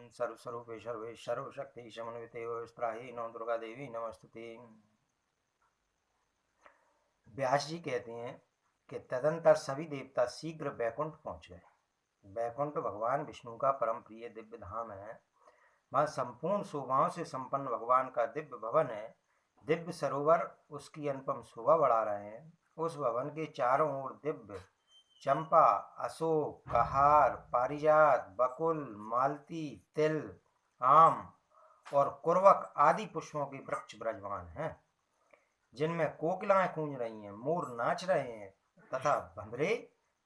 सर्वस्वरूपे सर्वे सर्वशक्ति समन्विते स्त्राहि नौ दुर्गा देवी नमस्तुते। व्यास जी कहते हैं कि तदंतर सभी देवता शीघ्र बैकुंठ पहुंच गए। बैकुंठ भगवान विष्णु का परम प्रिय दिव्य धाम है। वह संपूर्ण शोभाओं से संपन्न भगवान का दिव्य भवन है। दिव्य सरोवर उसकी अनुपम शोभा बढ़ा रहे हैं। उस भवन के चारों ओर दिव्य चंपा, अशोक, कहार, पारिजात, बकुल, मालती, तिल, आम और कुर्वक आदि पुष्पों के वृक्ष विराजमान हैं, जिनमें कोकिलाएं कूंज रही हैं, मोर नाच रहे हैं तथा भंवरे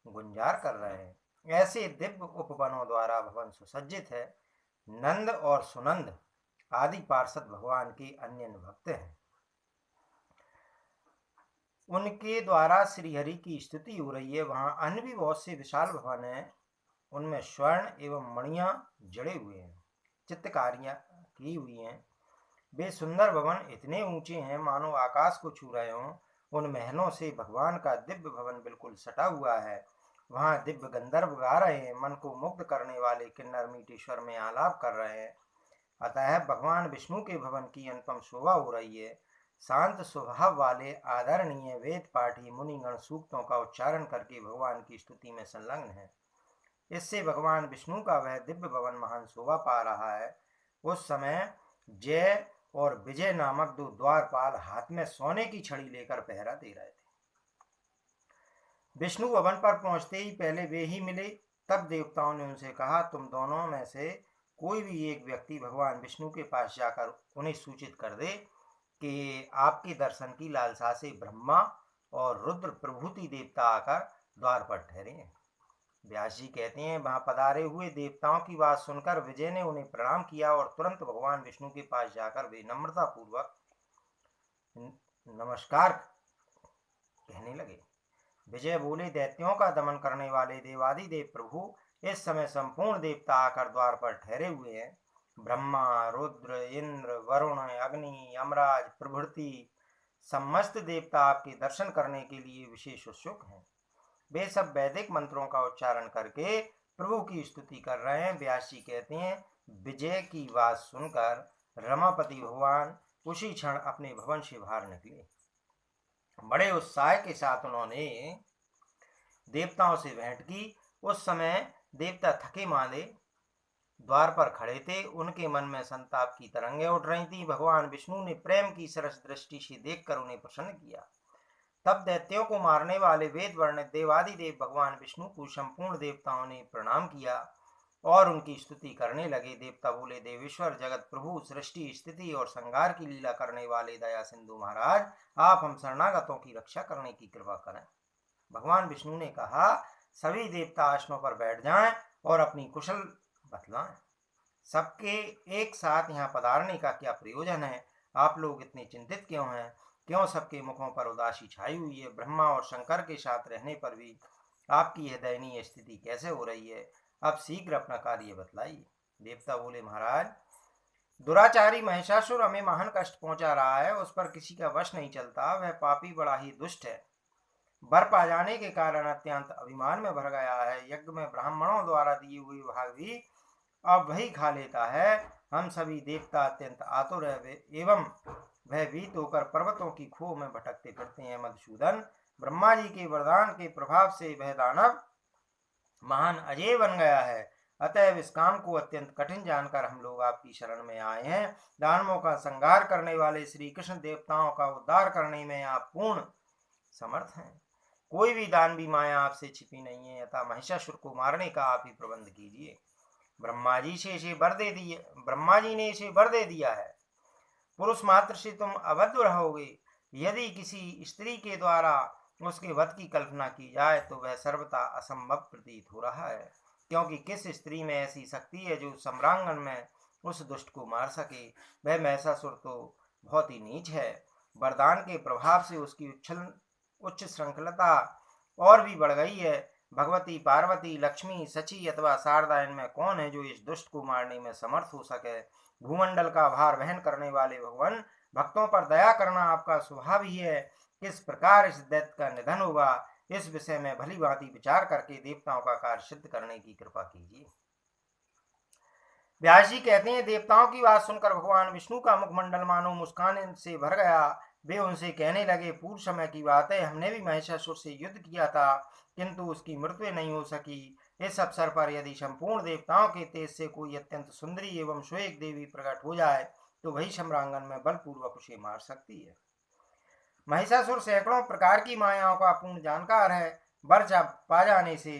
गुंजार कर रहे हैं। ऐसे दिव्य उपवनों द्वारा भवन सुसज्जित है। नंद और सुनंद आदि पार्षद भगवान के अन्य भक्त हैं। उनके द्वारा श्रीहरि की स्तुति हो रही है। वहां अन्य भी बहुत से विशाल भवन हैं। उनमें स्वर्ण एवं मणियां जड़े हुए हैं, चित्रकारियां की हुई हैं। वे सुंदर भवन इतने ऊंचे हैं मानो आकाश को छू रहे हों। उन महलों से भगवान का दिव्य भवन बिल्कुल सटा हुआ है। वहां दिव्य गंधर्व गा रहे हैं। मन को मुग्ध करने वाले किन्नर मीठे स्वर में आलाप कर रहे हैं। अतः भगवान विष्णु के भवन की अनुपम शोभा हो रही है। शांत स्वभाव वाले आदरणीय वेद पाठी मुनिगण सूक्तों का उच्चारण करके भगवान की स्तुति में संलग्न है। इससे भगवान विष्णु का वह दिव्य भवन महान शोभा पा रहा है। उस समय जय और विजय नामक दो द्वारपाल हाथ में सोने की छड़ी लेकर पहरा दे रहे थे। विष्णु भवन पर पहुंचते ही पहले वे ही मिले। तब देवताओं ने उनसे कहा, तुम दोनों में से कोई भी एक व्यक्ति भगवान विष्णु के पास जाकर उन्हें सूचित कर दे कि आपके दर्शन की लालसा से ब्रह्मा और रुद्र प्रभृति देवता आकर द्वार पर ठहरे हैं। व्यास जी कहते हैं, वहां पधारे हुए देवताओं की बात सुनकर विजय ने उन्हें प्रणाम किया और तुरंत भगवान विष्णु के पास जाकर वे नम्रता पूर्वक नमस्कार कहने लगे। विजय बोले, दैत्यों का दमन करने वाले देवादिदेव प्रभु, इस समय संपूर्ण देवता आकर द्वार पर ठहरे हुए हैं। ब्रह्मा, रुद्र, इंद्र, वरुण, अग्नि, यमराज प्रभृति समस्त देवता आपके दर्शन करने के लिए विशेष उत्सुक हैं। वे सब वैदिक मंत्रों का उच्चारण करके प्रभु की स्तुति कर रहे हैं। व्यास जी कहते हैं, विजय की बात सुनकर रमापति भगवान उसी क्षण अपने भवन से बाहर निकले। बड़े उत्साह के साथ उन्होंने देवताओं से भेंट की। उस समय देवता थके मांदे द्वार पर खड़े थे। उनके मन में संताप की तरंगें उठ रही थी। भगवान विष्णु ने प्रेम की सरस दृष्टि से देखकर उन्हें प्रसन्न किया। तब दैत्यों को मारने वाले वेद वर्णित देवादिदेव भगवान विष्णु को संपूर्ण देवताओं ने प्रणाम किया और उनकी स्तुति करने लगे। देवता बोले, देवेश्वर, जगत प्रभु, सृष्टि स्थिति और संहार की लीला करने वाले दया सिंधु महाराज, आप हम शरणागतों की रक्षा करने की कृपा करें। भगवान विष्णु ने कहा, सभी देवता आसनों पर बैठ जाएं और अपनी कुशल बतलाएं। सबके एक साथ यहाँ पधारने का क्या प्रयोजन है? आप लोग इतने चिंतित क्यों हैं? क्यों सबके मुखों पर उदासी छाई हुई है? ब्रह्मा और शंकर के साथ रहने पर भी आपकी यह दयनीय स्थिति कैसे हो रही है? अब शीघ्र अपना कार्य बतलाइए। देवता बोले, महाराज, दुराचारी महिषासुर हमें महान कष्ट पहुंचा रहा है। उस पर किसी का वश नहीं चलता। वह पापी बड़ा ही दुष्ट है। बर पा जाने के कारण अत्यंत अभिमान में भर गया है। यज्ञ में ब्राह्मणों द्वारा दिए हुए भाग भी अब वही खा लेता है। हम सभी देवता अत्यंत आतुर है एवं भयभीत होकर पर्वतों की खोह में भटकते फिरते हैं। मधुसूदन, ब्रह्मा जी के वरदान के प्रभाव से वह दानव महान अजय बन गया है। अतएव इस काम को अत्यंत कठिन जानकर हम लोग आपकी शरण में आए हैं। दानवों का संहार करने वाले श्री कृष्ण देवताओं का उद्धार करने में आप पूर्ण समर्थ हैं। कोई भी दानवी माया आपसे छिपी नहीं है। अतः महिषासुर को मारने का आप ही प्रबंध कीजिए। ब्रह्मा जी ने इसे वर दे दिया है। पुरुष मात्र से तुम अबद्ध रहोगे। यदि किसी स्त्री के द्वारा उसके वध की कल्पना की जाए तो वह सर्वथा असंभव प्रतीत हो रहा है, क्योंकि किस स्त्री में ऐसी शक्ति है जो सम्रांगण में उस दुष्ट को मार सके? वह महिषासुर तो बहुत ही नीच है। वरदान के प्रभाव से उसकी उच्च श्रृंखलता और भी बढ़ गई है। भगवती, पार्वती, लक्ष्मी, सची अथवा शारदा, इनमें कौन है जो इस दुष्ट को मारने में समर्थ हो सके? भूमंडल का भार वहन करने वाले भगवान, भक्तों पर दया करना आपका स्वभाव ही है। किस प्रकार इस दैत्य का निधन होगा, इस विषय में भली भांति विचार करके देवताओं का कार्य सिद्ध करने की कृपा कीजिए। व्यास जी कहते हैं, देवताओं की बात सुनकर भगवान विष्णु का मुखमंडल मानो मुस्कान से भर गया। वे उनसे कहने लगे, पूर्व समय की बात है, हमने भी महिषासुर से युद्ध किया था, किंतु उसकी मृत्यु नहीं हो सकी। इस अवसर पर यदि संपूर्ण देवताओं के तेज से कोई अत्यंत सुंदरी एवं श्वेत देवी प्रकट हो जाए तो वही सम्रांगन में बलपूर्वक उसे मार सकती है। महिषासुर सैकड़ों प्रकार की मायाओं का पूर्ण जानकार है। वर पा जाने से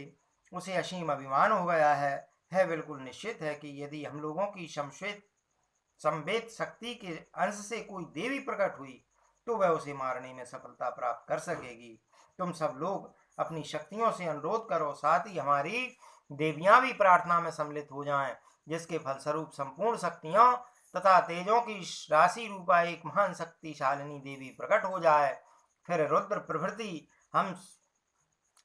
उसे असीम अभिमान हो गया है बिल्कुल निश्चित है कि यदि हम लोगों की संवेद शक्ति के अंश से कोई देवी प्रकट हुई तो वह उसे मारने में सफलता प्राप्त कर सकेगी। तुम सब लोग अपनी शक्तियों से अनुरोध करो, साथ ही हमारी देवियां भी प्रार्थना में सम्मिलित हो जाएं, जिसके फलस्वरूप संपूर्ण शक्तियों तथा तेजों की राशि रूपा एक महान शक्तिशालिनी देवी प्रकट हो जाए। फिर रुद्र प्रभृति हम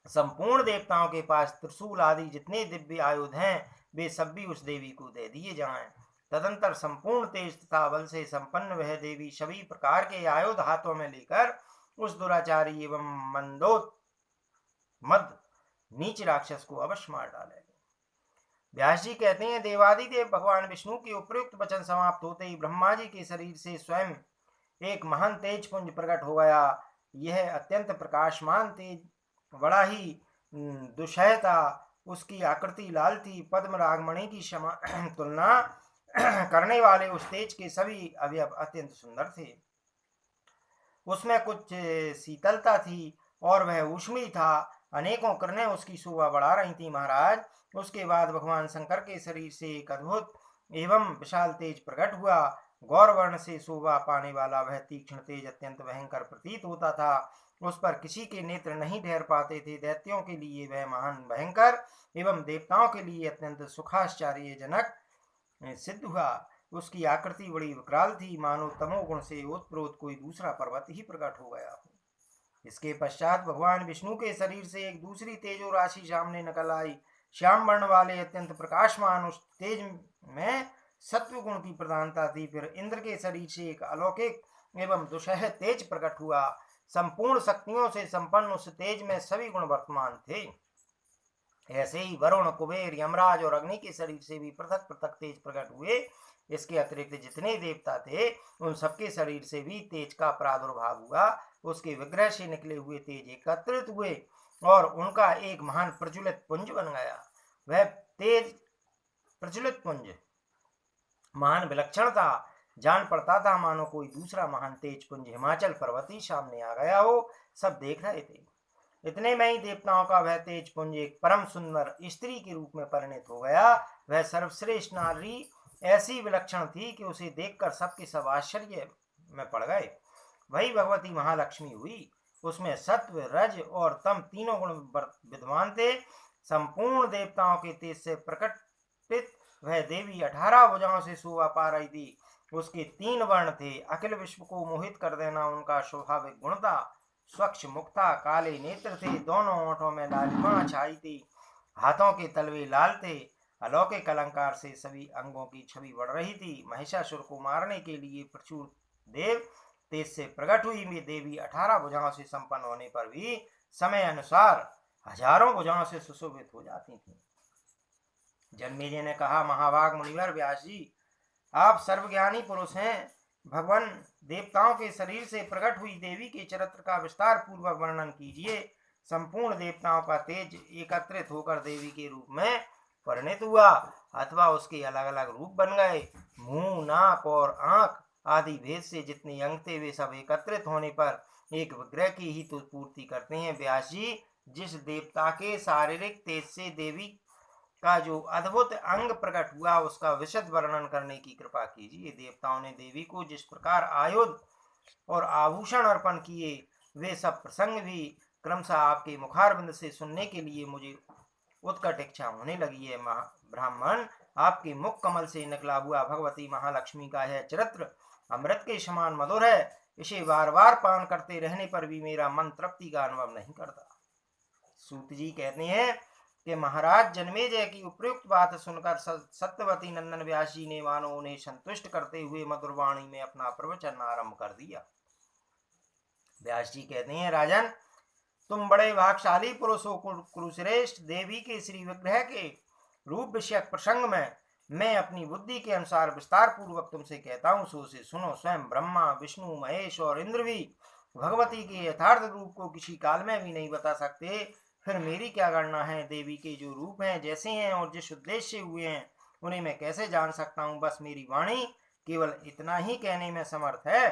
संपूर्ण देवताओं के पास त्रिशूल आदि जितने दिव्य आयुध हैं वे सब भी उस देवी को दे दिए जाएं। तदंतर संपूर्ण तेज तथा बल से संपन्न वह देवी सभी प्रकार के आयुध हाथों में लेकर उस दुराचारी एवं मद नीच राक्षस को अवश्य मार डालेगी। व्यास जी कहते हैं, देवादिदेव भगवान विष्णु के उपयुक्त वचन समाप्त होते ही ब्रह्मा जी के शरीर से स्वयं एक महान तेज पुंज प्रकट हो गया। यह अत्यंत प्रकाशमान तेज बड़ा ही दुशह था। उसकी आकृति लाल थी। पद्म रागमणि की तुलना करने वाले उस तेज के सभी अवयव अत्यंत सुंदर थे। उसमें कुछ शीतलता थी और वह ऊष्मी था। अनेकों किरणें उसकी शोभा बढ़ा रही थी। महाराज, उसके बाद भगवान शंकर के शरीर से एक अद्भुत एवं विशाल तेज प्रकट हुआ। गौरवर्ण से शोभा पाने वाला वह तीक्ष्ण तेज अत्यंत भयंकर प्रतीत होता था। उस पर किसी के नेत्र नहीं ठहर पाते थे। दैत्यों के लिए वह महान भयंकर एवं देवताओं के लिए अत्यंत सुखाश्चर्यजनक सिद्ध हुआ। उसकी आकृति बड़ी विकराल थी, मानो तमोगुण से ओतप्रोत कोई दूसरा पर्वत ही प्रकट हो गया हो। इसके पश्चात भगवान विष्णु के शरीर से एक दूसरी तेजो राशि सामने निकल आई। श्याम वर्ण वाले अत्यंत प्रकाशमान उस तेज में सत्व गुण की प्रधानता थी। फिर इंद्र के शरीर से एक अलौकिक एवं दुसह तेज प्रकट हुआ। संपूर्ण शक्तियों से संपन्न उस तेज में सभी गुण वर्तमान थे। ऐसे ही वरुण, कुबेर, यमराज और अग्नि के शरीर से भी पृथक पृथक तेज प्रकट हुए। इसके अतिरिक्त जितने देवता थे उन सबके शरीर से भी तेज का प्रादुर्भाव हुआ। उसके विग्रह से निकले हुए तेज एकत्रित हुए और उनका एक महान प्रज्वलित पुंज बन गया। वह तेज प्रज्वलित पुंज महान विलक्षण था। जान पड़ता था मानो कोई दूसरा महान तेज पुंज हिमाचल पर्वत ही सामने आ गया हो। सब देख रहे थे। इतने में ही देवताओं का वह तेज पुंज एक परम सुंदर स्त्री के रूप में परिणत हो गया। वह सर्वश्रेष्ठ नारी ऐसी विलक्षण थी कि उसे देखकर सबके सब आश्चर्य में पड़ गए। वही भगवती महालक्ष्मी हुई। उसमें सत्व, रज और तम तीनों गुण विद्वान थे। संपूर्ण देवताओं के तेज से प्रकटित वह देवी 18 भुजाओं से शोभा पा रही थी। उसके 3 वर्ण थे। अखिल विश्व को मोहित कर देना उनका स्वाभाविक गुण था। स्वच्छ मुख था, काले नेत्र थे, दोनों ओंठों में लालिमा छाई थी, हाथों के तलवे लाल थे। अलौकिक अलंकार से सभी अंगों की छवि बढ़ रही थी। महिषासुर को मारने के लिए प्रचुर देव तेज से प्रकट हुई में देवी 18 भुजाओं से संपन्न होने पर भी समय अनुसार हजारों भुजाओं से सुशोभित हो जाती थी। जन्मेजय ने कहा, महाभाग मुनिवर व्यास जी, आप सर्वज्ञानी पुरुष हैं। भगवान देवताओं के शरीर से प्रकट हुई देवी के चरित्र का विस्तार पूर्वक वर्णन कीजिए। संपूर्ण देवताओं का तेज एकत्रित होकर देवी के रूप में परिणत हुआ अथवा उसके अलग अलग रूप बन गए। मुंह, नाक और आंख आदि भेद से जितने अंग थे वे सब एकत्रित होने पर एक विग्रह की ही तो पूर्ति करते हैं। व्यास जी, जिस देवता के शारीरिक तेज से देवी का जो अद्भुत अंग प्रकट हुआ उसका विशद वर्णन करने की कृपा कीजिए। देवताओं ने देवी को जिस प्रकार आयुध और आभूषण अर्पण किए वे सब प्रसंग भी क्रमशः आपके मुखारविंद से सुनने के लिए मुझे उत्कट इच्छा होने लगी है। ब्राह्मण, आपके मुख कमल से निकला हुआ भगवती महालक्ष्मी का यह चरित्र अमृत के समान मधुर है। इसे बार बार पान करते रहने पर भी मेरा मन तृप्ति का अनुभव नहीं करता। सूत जी कहते हैं कि महाराज जन्मेजय की उपयुक्त बात सुनकर सत्यवती नंदन व्यास जी ने मानो उन्हें संतुष्ट करते हुए मधुर वाणी में अपना प्रवचन आरंभ कर दिया। व्यास जी कहते हैं, राजन, तुम बड़े भागशाली पुरुष हो। कुरुश्रेष्ठ, देवी के श्री विग्रह के रूप विषयक प्रसंग में मैं अपनी बुद्धि के अनुसार विस्तार पूर्वक तुमसे कहता हूँ, सो से सुनो। स्वयं ब्रह्मा, विष्णु, महेश और इंद्र भी भगवती के यथार्थ रूप को किसी काल में भी नहीं बता सकते। फिर मेरी क्या गणना है? देवी के जो रूप हैं, जैसे हैं और जिस उद्देश्य से हुए हैं, उन्हें मैं कैसे जान सकता हूँ? बस मेरी वाणी केवल इतना ही कहने में समर्थ है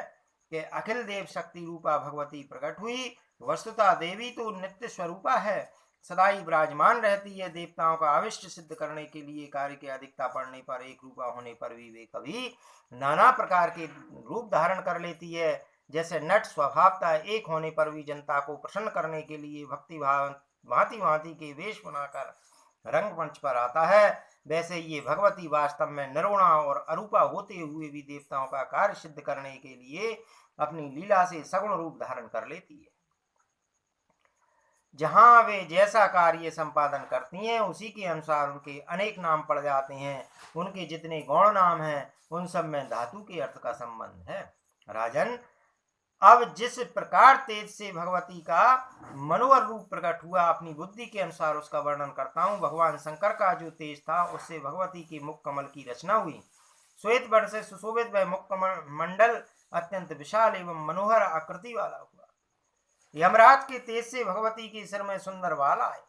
कि अखिल देव शक्ति रूपा भगवती प्रकट हुई। वस्तुतः देवी तो नित्य स्वरूपा है, सदा ही विराजमान रहती है। देवताओं का आविष्ट सिद्ध करने के लिए कार्य की अधिकता पड़ने पर, एक रूपा होने पर भी वे कभी नाना प्रकार के रूप धारण कर लेती है। जैसे नट स्वभावता एक होने पर भी जनता को प्रसन्न करने के लिए भक्ति भाव भांति भांति के वेश बनाकर रंगमंच पर आता है, वैसे ये भगवती वास्तव में निर्गुणा और अरूपा होते हुए भी देवताओं का कार्य सिद्ध करने के लिए अपनी लीला से सगुण रूप धारण कर लेती है। जहां वे जैसा कार्य संपादन करती हैं, उसी के अनुसार उनके अनेक नाम पड़ जाते हैं। उनके जितने गौण नाम हैं, उन सब में धातु के अर्थ का संबंध है। राजन, अब जिस प्रकार तेज से भगवती का मनोहर रूप प्रकट हुआ, अपनी बुद्धि के अनुसार उसका वर्णन करता हूँ। भगवान शंकर का जो तेज था, उससे भगवती के मुख कमल की रचना हुई। श्वेत वर्ण से सुशोभित वह मुख मंडल अत्यंत विशाल एवं मनोहर आकृति वाला हुआ। यमराज के तेज से भगवती के सिर में सुंदर बाल आए।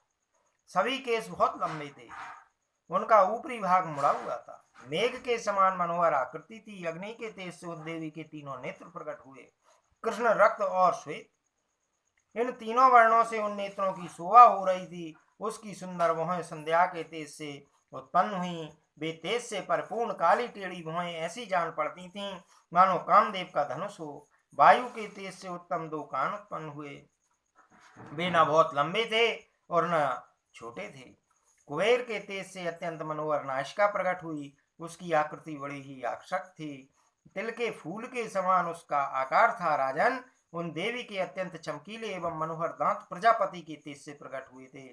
सभी केस बहुत लंबे थे, उनका ऊपरी भाग मुड़ा हुआ था। मेघ के समान मनोहर आकृति थी। अग्नि के तेज से उस देवी के तीनों नेत्र प्रकट हुए, कृष्ण, रक्त और श्वेत। इन तीनों वर्णों से उन नेत्रों की शोभा हो रही थी। उसकी सुंदर भुएं संध्या के तेज से उत्पन्न हुई। वे तेज से परिपूर्ण काली टेढ़ी भुएं ऐसी जान पड़ती थीं मानो कामदेव का धनुष हो। वायु के तेज से उत्तम दो कान उत्पन्न हुए। वे न बहुत लंबे थे और न छोटे थे। कुबेर के तेज से अत्यंत मनोहर नासिका प्रकट हुई। उसकी आकृति बड़ी ही आकर्षक थी। तिल के फूल के समान उसका आकार था। राजन, उन देवी के अत्यंत चमकीले एवं मनोहर दांत प्रजापति के तेज से प्रकट हुए थे।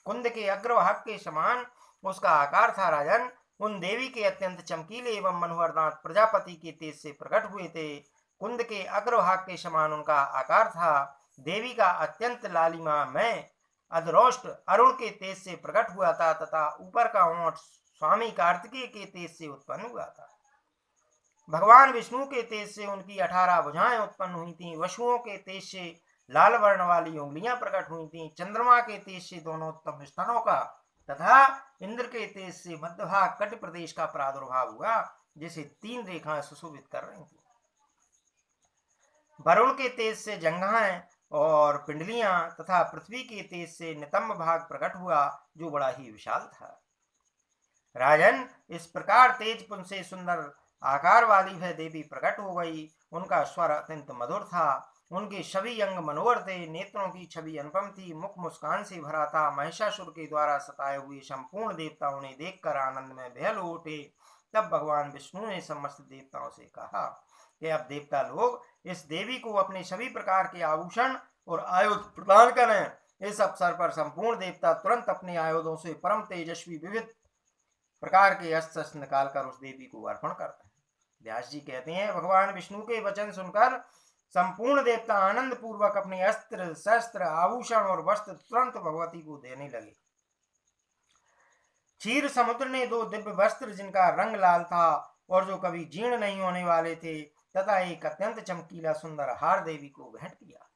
कुंद के अग्रभाग के समान उसका आकार था। राजन, उन देवी के अत्यंत चमकीले एवं मनोहर दांत प्रजापति के तेज से प्रकट हुए थे। कुंद के अग्रभाग के समान उनका आकार था। देवी का अत्यंत लालिमा में अधरोष्ट अरुण के तेज से प्रकट हुआ था तथा ऊपर का ओंठ स्वामी कार्तिकेय के तेज से उत्पन्न हुआ था। भगवान विष्णु के तेज से उनकी 18 भुजाएं उत्पन्न हुई थीं। वसुओं के तेज से लाल वर्ण वाली उंगलियां प्रकट हुई थीं। चंद्रमा के तेज से दोनों उत्तम स्तनों का तथा इंद्र के तेज से मध्यभाग कट प्रदेश का प्रादुर्भाव हुआ, जिसे 3 रेखाएं सुशोभित कर रही थी। वरुण के तेज से जंघाएं और पिंडलियां तथा पृथ्वी के तेज से नितंब भाग प्रकट हुआ, जो बड़ा ही विशाल था। राजन, इस प्रकार तेज पुंज से सुंदर आकार वाली वह देवी प्रकट हो गई। उनका स्वर अत्यंत मधुर था। उनके सभी अंग मनोहर थे। नेत्रों की छवि अनुपम थी। मुख मुस्कान से भरा था। महिषासुर के द्वारा सताए हुए संपूर्ण देवता उन्हें देखकर आनंद में बेहल हो उठे। तब भगवान विष्णु ने समस्त देवताओं से कहा कि अब देवता लोग इस देवी को अपने सभी प्रकार के आभूषण और आयुध प्रदान करें। इस अवसर पर संपूर्ण देवता तुरंत अपने आयुधों से परम तेजस्वी विविध प्रकार के अस्त्र शस्त्र निकालकर उस देवी को अर्पण करते हैं। व्यास जी कहते हैं, भगवान विष्णु के वचन सुनकर संपूर्ण देवता आनंद पूर्वक अपने अस्त्र शस्त्र आभूषण और वस्त्र तुरंत भगवती को देने लगे। क्षीर समुद्र ने 2 दिव्य वस्त्र जिनका रंग लाल था और जो कभी जीर्ण नहीं होने वाले थे तथा एक अत्यंत चमकीला सुंदर हार देवी को भेंट किया।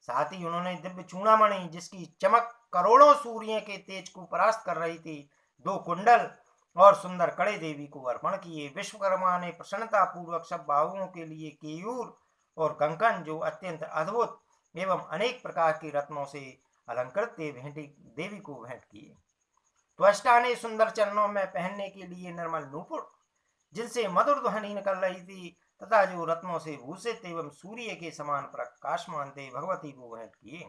साथ ही उन्होंने दिव्य चूड़ामणि जिसकी चमक करोड़ों सूर्य के तेज को परास्त कर रही थी, 2 कुंडल और सुंदर कड़े देवी को अर्पण किए। विश्वकर्मा ने प्रसन्नता पूर्वक सब बाहुओं के लिए केयूर और कंकन जो अत्यंत अद्भुत एवं अनेक प्रकार के रत्नों से अलंकृत देवी को भेंट किए। त्वष्टा ने सुंदर चरणों में पहनने के लिए निर्मल नूपुर जिनसे मधुर ध्वनि निकल रही थी तथा जो रत्नों से भूषित एवं सूर्य के समान प्रकाशमान थे, भगवती को भेंट किए।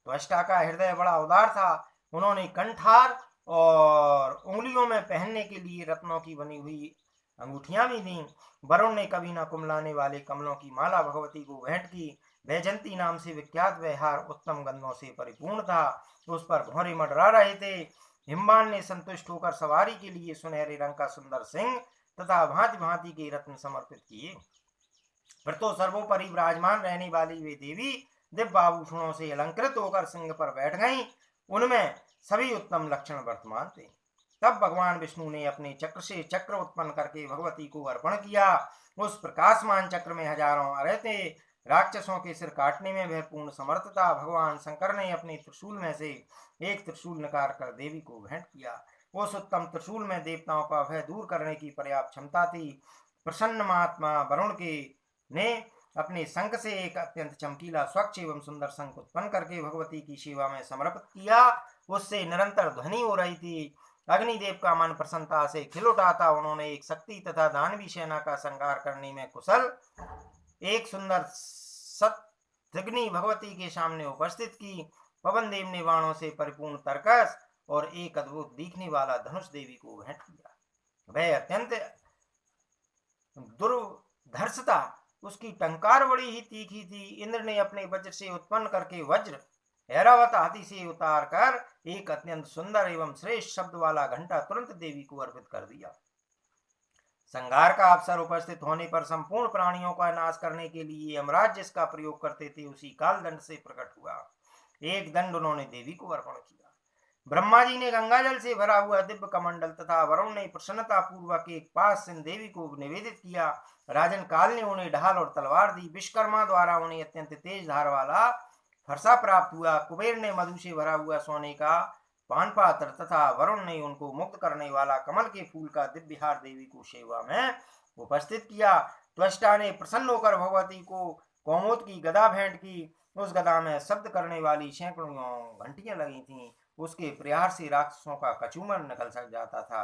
त्वष्टा का हृदय बड़ा उदार था। उन्होंने कंठार और उंगलियों में पहनने के लिए रत्नों की बनी हुई अंगूठियां भी दी। वरुण ने कभी न कुमलाने वाले कमलों की माला भगवती को भेंट की। वैजंती नाम से विख्यात वह हार उत्तम गंधों से परिपूर्ण था। उस पर भौरे मंडरा रहे थे। हिमवान ने संतुष्ट होकर सवारी के लिए सुनहरे रंग का सुंदर सिंह तथा भांति भांति के रत्न समर्पित किए। फिर तो सर्वोपरि विराजमान रहने वाली वे देवी दिव्य आभूषणों से अलंकृत होकर सिंह पर बैठ गईं। उनमें सभी उत्तम लक्षण वर्तमान थे। तब भगवान विष्णु ने अपने चक्र से चक्र उत्पन्न करके भगवती को अर्पण किया। उस प्रकाशमान चक्र में हजारों अरे थे। राक्षसों के सिर काटने में वह पूर्ण समर्थ था। भगवान शंकर ने अपने त्रिशूल में से एक त्रिशूल निकाल कर देवी को भेंट किया। उस उत्तम त्रिशूल में देवताओं का भय दूर करने की पर्याप्त क्षमता थी। प्रसन्न महात्मा वरुण के ने अपने शंख से एक अत्यंत चमकीला स्वच्छ एवं सुंदर शंख उत्पन्न करके भगवती की सेवा में समर्पित किया। उससे निरंतर ध्वनि हो रही थी। अग्निदेव का मन प्रसन्नता से खिल उठा था। उन्होंने एक शक्ति तथा दानवी सेना का संहार करने में कुशल एक सुंदर सतग्नि भगवती के सामने उपस्थित की। पवन देव ने बाणों से परिपूर्ण तरकस और एक अद्भुत दिखने वाला धनुष देवी को भेंट किया। वह अत्यंत दुर्धर्ष था। उसकी टंकार बड़ी ही तीखी थी। इंद्र ने अपने वज्र से उत्पन्न करके वज्र ऐरावत हाथी से उतार कर एक अत्यंत सुंदर एवं श्रेष्ठ शब्द वाला घंटा तुरंत देवी को अर्पित कर दिया। संहार का अवसर उपस्थित होने पर संपूर्ण प्राणियों का नाश करने के लिए यमराज जिसका प्रयोग करते थे उसी काल दंड से प्रकट हुआ। एक दंड उन्होंने देवी को अर्पण किया। ब्रह्मा जी ने गंगा जल से भरा हुआ दिव्य कमंडल तथा वरुण ने प्रसन्नता पूर्वक एक पास देवी को निवेदित किया। राजन काल ने उन्हें ढाल और तलवार दी। विश्वकर्मा द्वारा उन्हें अत्यंत तेज धार वाला फरसा प्राप्त हुआ। कुबेर ने मधु से भरा हुआ सोने का पान पात्र तथा वरुण ने उनको मुक्त करने वाला कमल के फूल का दिव्य हार देवी को सेवा में उपस्थित किया। त्वष्टा ने प्रसन्न होकर भगवती को कौमोद की गदा भेंट की। उस गदा में शब्द करने वाली सैकड़ों घंटियां लगी थीं। उसके प्रहार से राक्षसों का कचूमर निकल सक जाता था।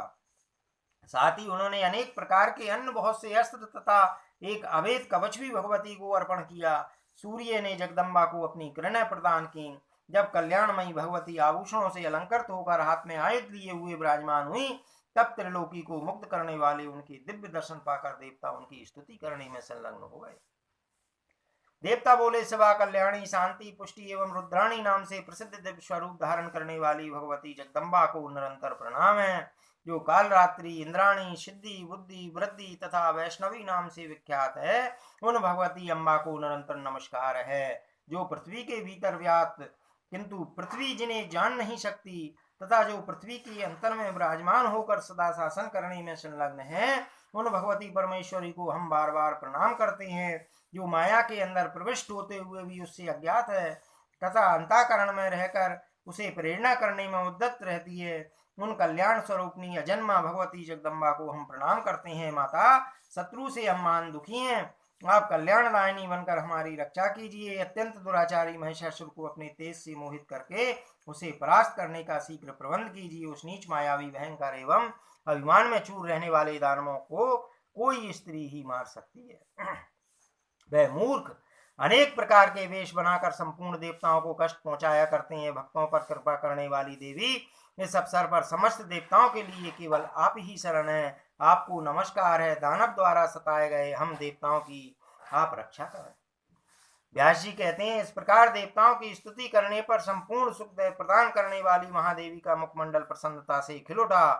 साथ ही उन्होंने अनेक प्रकार के अन्य बहुत से अस्त्र तथा एक अवैध कवच भी भगवती को अर्पण किया। सूर्य ने जगदम्बा को अपनी किरणें प्रदान की। जब कल्याणमयी भगवती आभूषणों से अलंकृत होकर हाथ में आयुध लिए हुए विराजमान हुई तब त्रिलोकी को मुक्त करने वाले उनके दिव्य दर्शन पाकर देवता उनकी स्तुति करने में संलग्न हो गए। देवता बोले, शिवा कल्याणी शांति पुष्टि एवं रुद्राणी नाम से प्रसिद्ध दिव्य स्वरूप धारण करने वाली भगवती जगदम्बा को निरंतर प्रणाम है, जो काल रात्रि इंद्राणी सिद्धि बुद्धि वृद्धि तथा वैष्णवी नाम से विख्यात है। उन भगवती अम्बा को निरंतर नमस्कार है, जो पृथ्वी के भीतर व्याप्त किंतु पृथ्वी जिन्हें जान नहीं सकती तथा जो पृथ्वी के अंतर में विराजमान होकर सदा शासन करने में संलग्न है। उन भगवती परमेश्वरी को हम बार बार प्रणाम करते हैं, जो माया के अंदर प्रविष्ट होते हुए भी उससे अज्ञात है तथा अंतःकरण में रहकर उसे प्रेरणा करने में उद्यत रहती है। उन कल्याण स्वरूपनी अजन्मा भगवती जगदम्बा को हम प्रणाम करते हैं। माता, शत्रु से हम मान दुखी हैं, आप कल्याणदायिनी बनकर हमारी रक्षा कीजिए। अत्यंत दुराचारी महिषासुर को अपने तेज से मोहित करके उसे परास्त करने का शीघ्र प्रबंध कीजिए। उस नीच मायावी भयंकर एवं अभिमान में चूर रहने वाले दानवों को कोई स्त्री ही मार सकती है। वह मूर्ख अनेक प्रकार के वेश बनाकर संपूर्ण देवताओं को कष्ट पहुंचाया करते हैं। भक्तों पर कृपा करने वाली देवी, इस अवसर पर समस्त देवताओं के लिए केवल आप ही शरण है। आपको नमस्कार है। दानव द्वारा सताए गए हम देवताओं की आप रक्षा करें। व्यास जी कहते हैं, इस प्रकार देवताओं की स्तुति करने पर संपूर्ण सुख प्रदान करने वाली महादेवी का मुखमंडल प्रसन्नता से खिल उठा।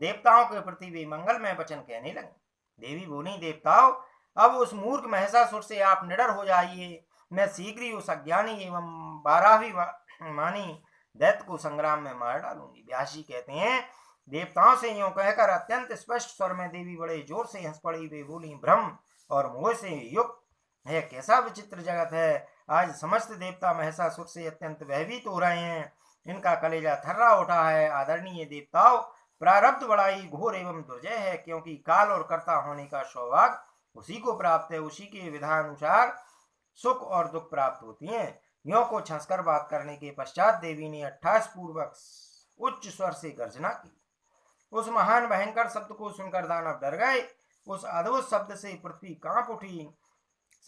देवताओं के प्रति वे मंगलमय वचन कहने लगे। देवी बोली, देवताओं, अब उस मूर्ख महिषासुर से आप निडर हो जाइए। मैं शीघ्र ही उस अज्ञानी एवं बारहवीं मानी दैत्य को संग्राम में मार डालूंगी। व्यास जी कहते हैं, देवताओं से यूं कहकर अत्यंत स्पष्ट स्वर में देवी बड़े जोर से हंस पड़ी। वे बोली, भ्रम और मोह से युक्त है कैसा विचित्र जगत है। आज समस्त देवता महिषासुर से अत्यंत भयभीत हो रहे हैं। इनका कलेजा थर्रा उठा है। आदरणीय देवताओं, प्रारब्ध बड़ा ही घोर एवं दुर्जय है, क्योंकि काल और कर्ता होने का सौभाग्य उसी को प्राप्त है। उसी के विधानुसार सुख और दुख प्राप्त होती हैं। यों को छंसकर बात करने के पश्चात देवी ने अट्ठास पूर्वक उच्च स्वर से गर्जना की। उस महान भयंकर शब्द को सुनकर दानव डर गए। उस अद्भुत शब्द से पृथ्वी कांप उठी।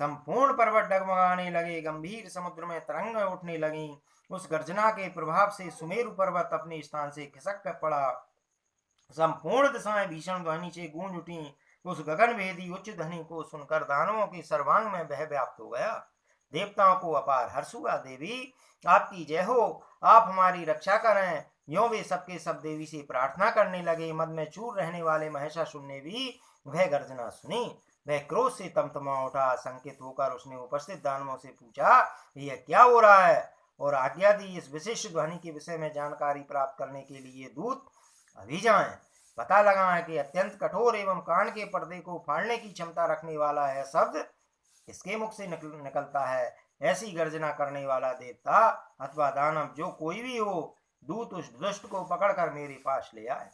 संपूर्ण पर्वत डगमगाने लगे। गंभीर समुद्र में तरंग उठने लगी। उस गर्जना के प्रभाव से सुमेरु पर्वत अपने स्थान से खिसक कर पड़ा। संपूर्ण दिशाएं भीषण ध्वनि से गूंज उठी। उस गगन भेदी उच्च ध्वनि को सुनकर दानवों के सर्वांग में भय व्याप्त हो गया। देवताओं को अपार हर्ष हुआ। देवी, आपकी जय हो, आप हमारी रक्षा करें। यों वे सबके सब देवी से प्रार्थना करने लगे। मद में चूर रहने वाले महिषासुर ने भी वह गर्जना सुनी। वह क्रोध से तमतमा उठा। संकित होकर उसने उपस्थित दानवों से पूछा, यह क्या हो रहा है, और आज्ञा दी। इस विशिष्ट ध्वनि के विषय में जानकारी प्राप्त करने के लिए दूत अभी जाएं, पता लगाएं कि अत्यंत कठोर एवं कान के पर्दे को फाड़ने की क्षमता रखने वाला है शब्द किसके मुख से निकलता है। ऐसी गर्जना करने वाला देवता अथवा दानव जो कोई भी हो, दूत उस दुष्ट को पकड़कर मेरे पास ले आए।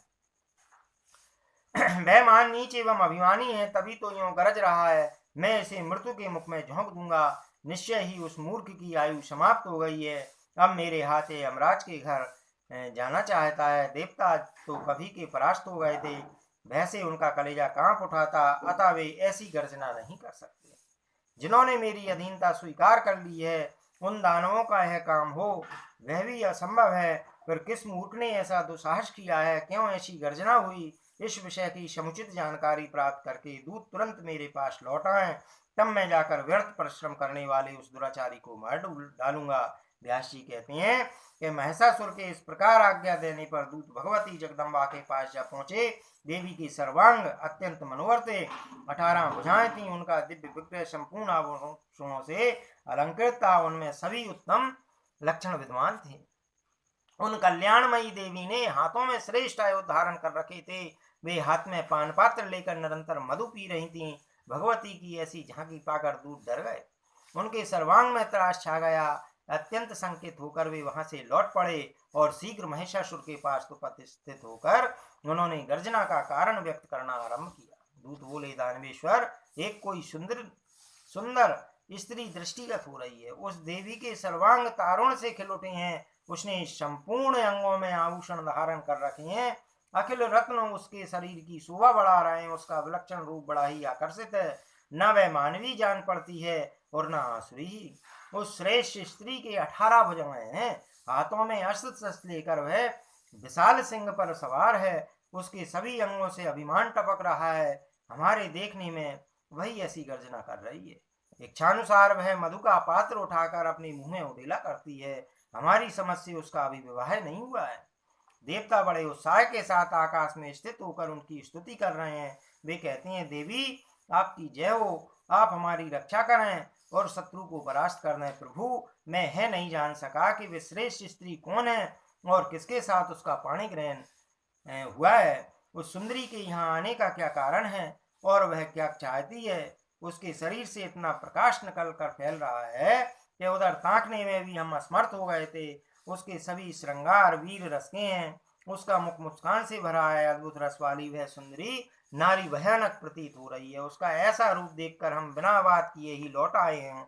वह मान नीच एवं अभिमानी है, तभी तो यूं गरज रहा है। मैं इसे मृत्यु के मुख में झोंक दूंगा। निश्चय ही उस मूर्ख की आयु समाप्त हो गई है। अब मेरे हाथ यमराज के घर जाना चाहता है। देवता तो कभी के परास्त हो गए थे, वैसे उनका कलेजा कांप उठा था, अतः वे ऐसी गर्जना नहीं कर सकते। जिन्होंने मेरी अधीनता स्वीकार कर ली है, उन दानवों का यह काम हो वह भी असंभव है। फिर किस मूर्ख ने ऐसा दुस्साहस किया है, क्यों ऐसी गर्जना हुई? इस विषय की समुचित जानकारी प्राप्त करके दूत तुरंत मेरे पास लौट आए, तब मैं जाकर व्यर्थ परिश्रम करने वाले उस दुराचारी को मार डालूंगा। व्यास जी कहते हैं कि महिषासुर के इस प्रकार आज्ञा देने पर दूत भगवती जगदम्बा के पास जब पहुंचे, देवी की सर्वांग अत्यंत मनोहर थे। 18 भुजाएं थी, उनका दिव्य विग्रह संपूर्ण आभूषणों से अलंकृत था, उनमें सभी उत्तम लक्षण विद्वान थे। उन कल्याणमयी देवी ने हाथों में श्रेष्ठ आयुध धारण कर रखे थे। वे हाथ में पान पात्र लेकर निरंतर मधु पी रही थीं। भगवती की ऐसी झांकी पाकर दूत डर गए, उनके सर्वांग में त्रास छा गया। अत्यंत संकित होकर वे वहां से लौट पड़े और शीघ्र महिषासुर के पास उपस्थित होकर उन्होंने गर्जना का कारण व्यक्त करना आरंभ किया। दूत बोले, दानवेश्वर, एक कोई सुंदर सुंदर स्त्री दृष्टिगत हो रही है। उस देवी के सर्वांग तारुण से खिल उठे हैं। उसने संपूर्ण अंगों में आभूषण धारण कर रखे हैं। अखिल रत्न उसके शरीर की शोभा बढ़ा रहे हैं। उसका विलक्षण रूप बड़ा ही आकर्षित है। न वह मानवी जान पड़ती है और न आसुरी ही। उस श्रेष्ठ स्त्री के 18 भुजाएं हैं। हाथों में अस्त्र शस्त्र लेकर वह विशाल सिंह पर सवार है। उसके सभी अंगों से अभिमान टपक रहा है। हमारे देखने में वही ऐसी गर्जना कर रही है। इच्छानुसार वह मधु का पात्र उठाकर अपने मुंह में उड़ेला करती है। हमारी समझ से उसका अभी विवाह नहीं हुआ है। देवता बड़े उत्साह के साथ आकाश में स्थित होकर उनकी स्तुति कर रहे हैं। वे कहते हैं, देवी आपकी जय हो, आप हमारी रक्षा करें और शत्रु को परास्त कर दें। प्रभु, मैं है नहीं जान सका कि वे श्रेष्ठ स्त्री कौन है और किसके साथ उसका पाणी ग्रहण हुआ है। उस सुंदरी के यहाँ आने का क्या कारण है और वह क्या चाहती है? उसके शरीर से इतना प्रकाश निकल कर फैल रहा है कि उधर ताकने में भी हम असमर्थ हो गए थे। उसके सभी श्रृंगार वीर रस के हैं। उसका मुख मुस्कान से भरा है। अद्भुत रस वाली वह सुंदरी नारी भयानक प्रतीत हो रही है। उसका ऐसा रूप देखकर हम बिना बात किए ही लौट आए हैं।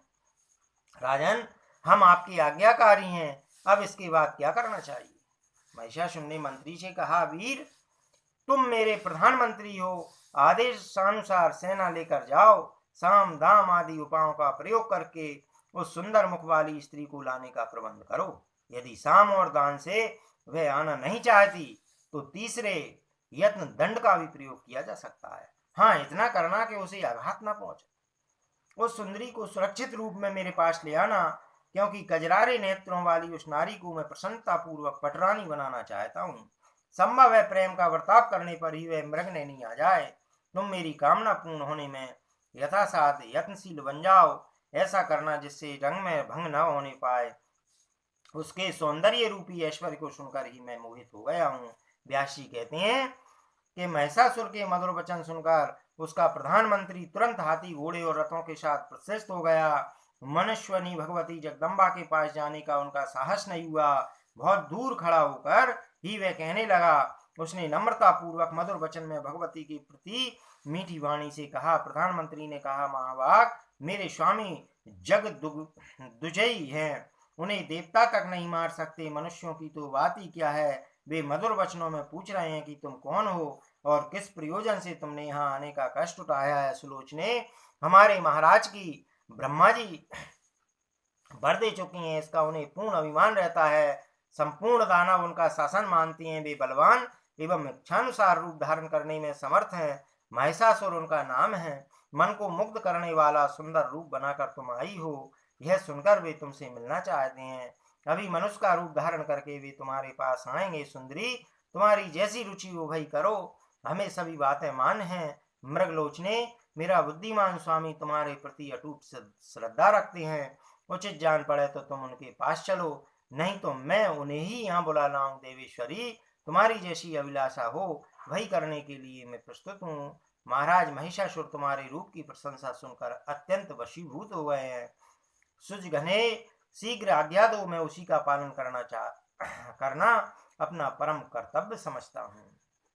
राजन, हम आपकी आज्ञाकारी हैं, अब इसके बाद क्या करना चाहिए? महिषासुर ने मंत्री से कहा, वीर, तुम मेरे प्रधानमंत्री हो। आदेशानुसार सेना लेकर जाओ। साम दाम आदि उपायों का प्रयोग करके उस सुंदर मुख वाली स्त्री को लाने का प्रबंध करो। यदि साम और दान से वह आना नहीं चाहती तो तीसरे यत्न दंड का भी प्रयोग किया जा सकता है। हाँ, इतना करना कि उसे आघात न पहुंचे। उस सुंदरी को सुरक्षित रूप में मेरे पास ले आना, क्योंकि कजरारे नेत्रों वाली उस नारी को मैं प्रसन्नता पूर्वक पटरानी बनाना चाहता हूँ। संभव है प्रेम का वर्ताप करने पर ही वह मृग नहीं आ जाए। तुम मेरी कामना पूर्ण होने में यथासाध्य यत्नशील बन जाओ। ऐसा करना जिससे रंग में भंग न होने पाए। उसके सौंदर्य रूपी ऐश्वर्य को सुनकर ही मैं मोहित हो गया हूँ। व्यास जी कहते हैं कि महिषासुर के मधुर वचन सुनकर उसका प्रधानमंत्री तुरंत हाथी घोड़े और रथों के साथ प्रशस्त हो गया। मनुष्वनी भगवती जगदम्बा के पास जाने का उनका साहस नहीं हुआ। बहुत दूर खड़ा होकर ही वह कहने लगा। उसने नम्रता पूर्वक मधुर वचन में भगवती के प्रति मीठी वाणी से कहा। प्रधानमंत्री ने कहा, महाभाग, मेरे स्वामी जग दुजई हैं, उन्हें देवता तक नहीं मार सकते। मनुष्यों की तो बात ही क्या है। वे मधुर वचनों में पूछ रहे हैं कि तुम कौन हो और किस प्रयोजन से तुमने यहाँ आने का कष्ट उठाया है। सुलोचने, हमारे महाराज की ब्रह्मा जी वर दे चुके हैं, इसका उन्हें पूर्ण अभिमान रहता है। संपूर्ण दानव उनका शासन मानते हैं। वे बलवान एवं इच्छानुसार रूप धारण करने में समर्थ हैं। महिषासुर उनका नाम है। मन को मुग्ध करने वाला सुंदर रूप बनाकर तुम आई हो। यह सुनकर वे तुमसे मिलना चाहते हैं। अभी मनुष्य का रूप धारण करके वे तुम्हारे पास आएंगे। सुंदरी, तुम्हारी जैसी रुचि हो भाई करो, हमें सभी बातें मान है। मृगलोचने, मेरा बुद्धिमान स्वामी तुम्हारे प्रति अटूट श्रद्धा रखते हैं। उचित जान पड़े तो तुम उनके पास चलो, नहीं तो मैं उन्हें ही यहाँ बुला लाऊं। देवेश्वरी, तुम्हारी जैसी अभिलाषा हो वही करने के लिए मैं प्रस्तुत हूँ। महाराज महिषासुर तुम्हारे रूप की प्रशंसा सुनकर अत्यंत वशीभूत हो गए हैं। सुज घने शीघ्र आज्ञा दो, मैं उसी का पालन करना अपना परम कर्तव्य समझता हूँ।